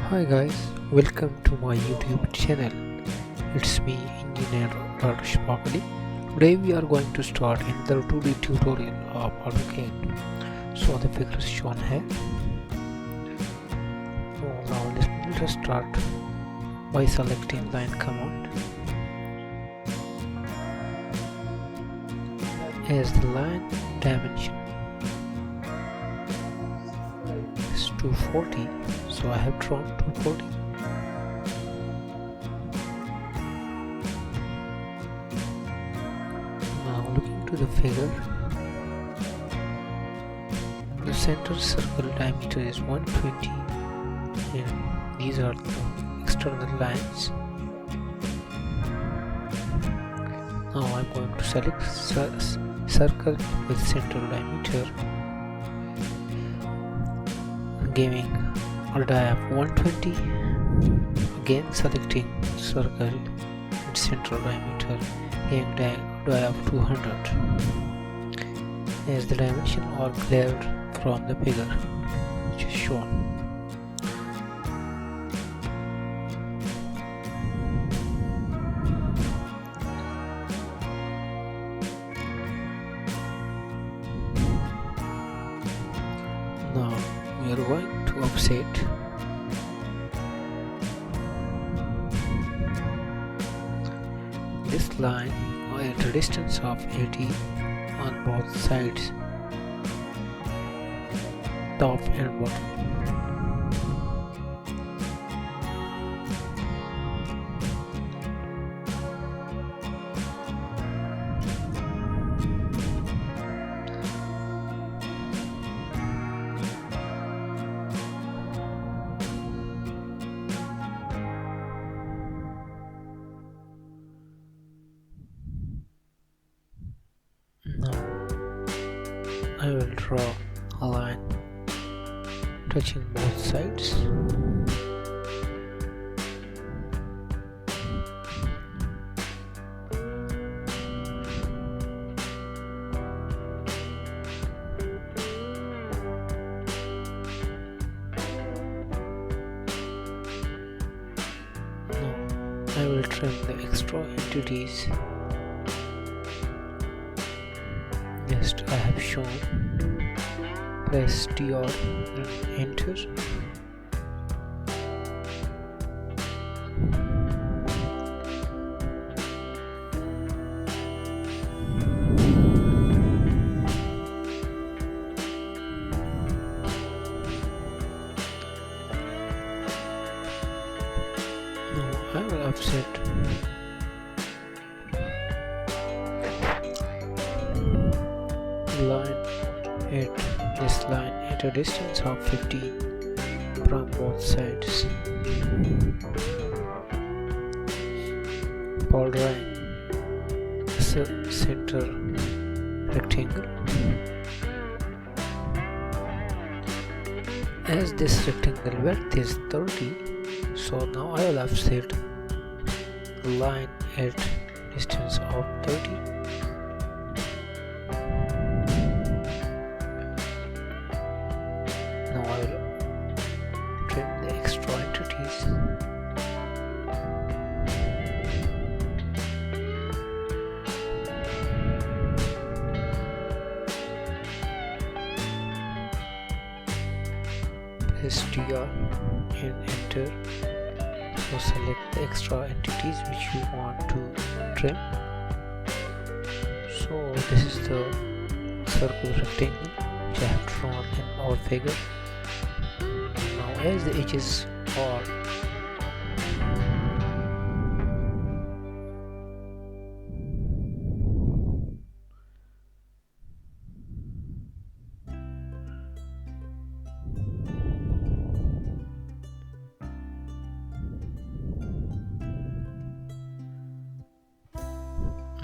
Hi guys, welcome to my YouTube channel. It's me, Engr.ashfaq. Today we are going to start another 2D tutorial of AutoCAD. So the figure is shown here. So now let us start by selecting line command. As the line dimension is 240, so I have drawn 240. Now looking to the figure, the center circle diameter is 120 and these are the external lines. Now I'm going to select circle with center diameter, giving a die of 120. Again selecting circle with center diameter, giving die of 200, as the dimensions are cleared from the figure which is shown. Now we are going to offset this line at a distance of 80 on both sides, top and bottom. Now I will draw a line touching both sides. Now I will trim the extra entities. Next I have shown. Press DR and enter. Now I will offset line at this line at a distance of 50 from both sides. For drawing the center rectangle, as this rectangle width is 30, so now I will offset the line at distance of 30. Now I will trim the extra entities. Press DR and enter. So select the extra entities which you want to trim. So this is the circle rectangle which I have drawn in our figure. Now as the edges are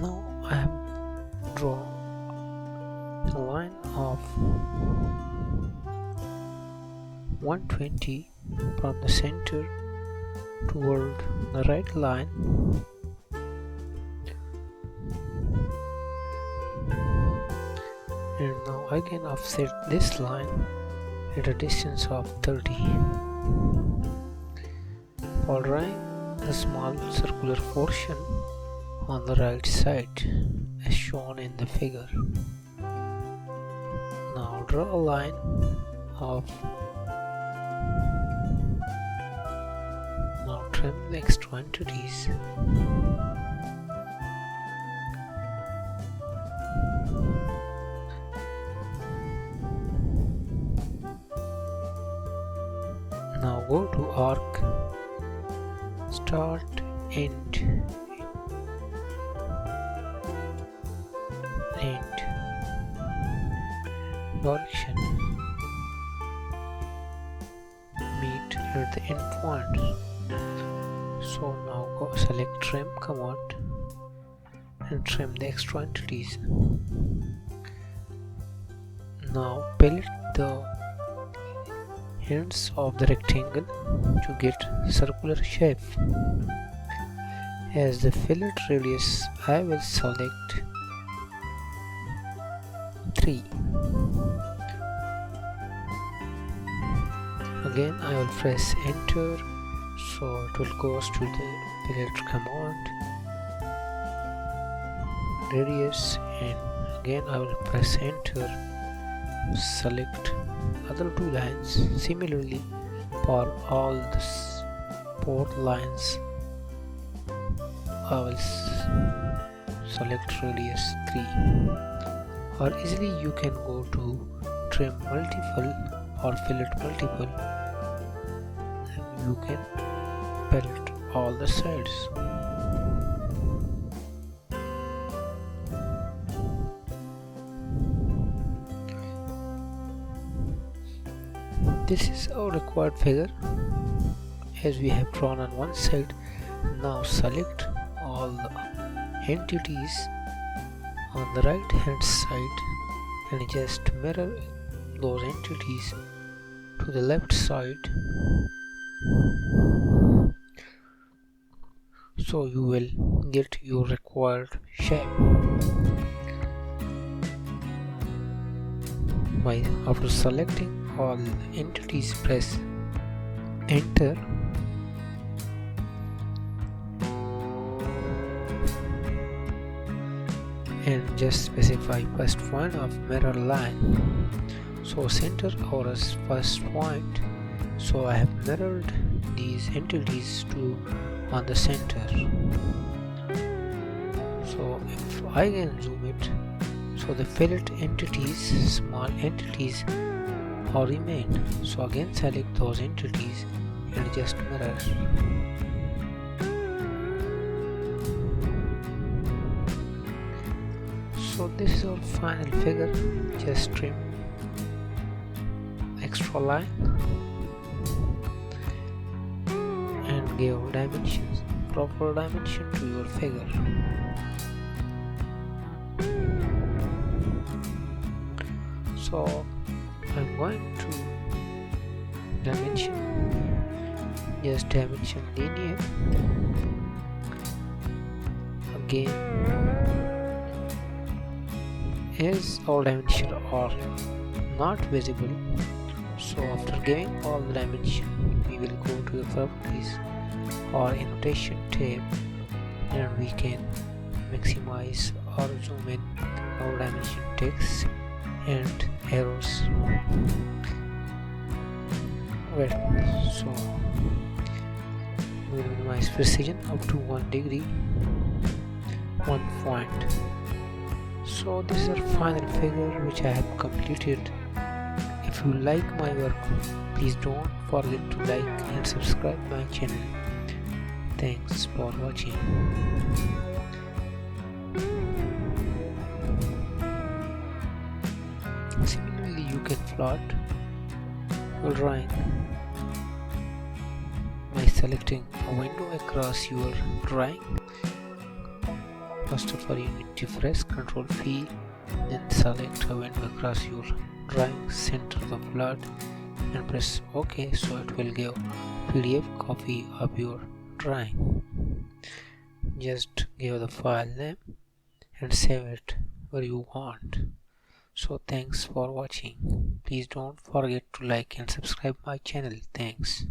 now I have drawn a line of 120 from the center toward the right line, and now I can offset this line at a distance of 30. for drawing the small circular portion on the right side as shown in the figure. Now draw a line of. Now trim the extra entities. Now go to arc, start, end, direction, meet at the end point. So now go select trim command and trim the extra entities. Now fillet the ends of the rectangle to get circular shape. As the fillet radius, I will select 3. Again I will press enter, so it will go to the fillet command, radius, and again I will press enter, select other 2 lines. Similarly for all the 4 lines I will select radius 3, or easily you can go to trim multiple or fillet multiple and you can fillet all the sides. This is our required figure as we have drawn on one side. Now select all the entities on the right hand side and just mirror those entities to the left side, so you will get your required shape. After selecting all entities, press enter and just specify first point of mirror line. So center our first point, so I have mirrored these entities to on the center. So if I can zoom it, so the fillet entities, small entities or remain. So again select those entities and just mirror. So this is our final figure. Just trim extra line and give dimensions, proper dimension to your figure. So I'm going to dimension, just dimension linear. Again, as all dimensions are not visible, so after giving all the dimension, we will go to the properties or annotation tab and we can maximize or zoom in our dimension text and arrows. Well, so we will minimize precision up to 1 degree, 1 point. So this is our final figure which I have completed. If you like my work, please don't forget to like and subscribe my channel. Thanks for watching. Similarly, you can plot your drawing by selecting a window across your drawing. First of all, you need to press Ctrl P, then select a window across your drawing, center the plot and press OK, so it will give PDF copy of your drawing. Just give the file name and save it where you want. So thanks for watching. Please don't forget to like and subscribe my channel. Thanks.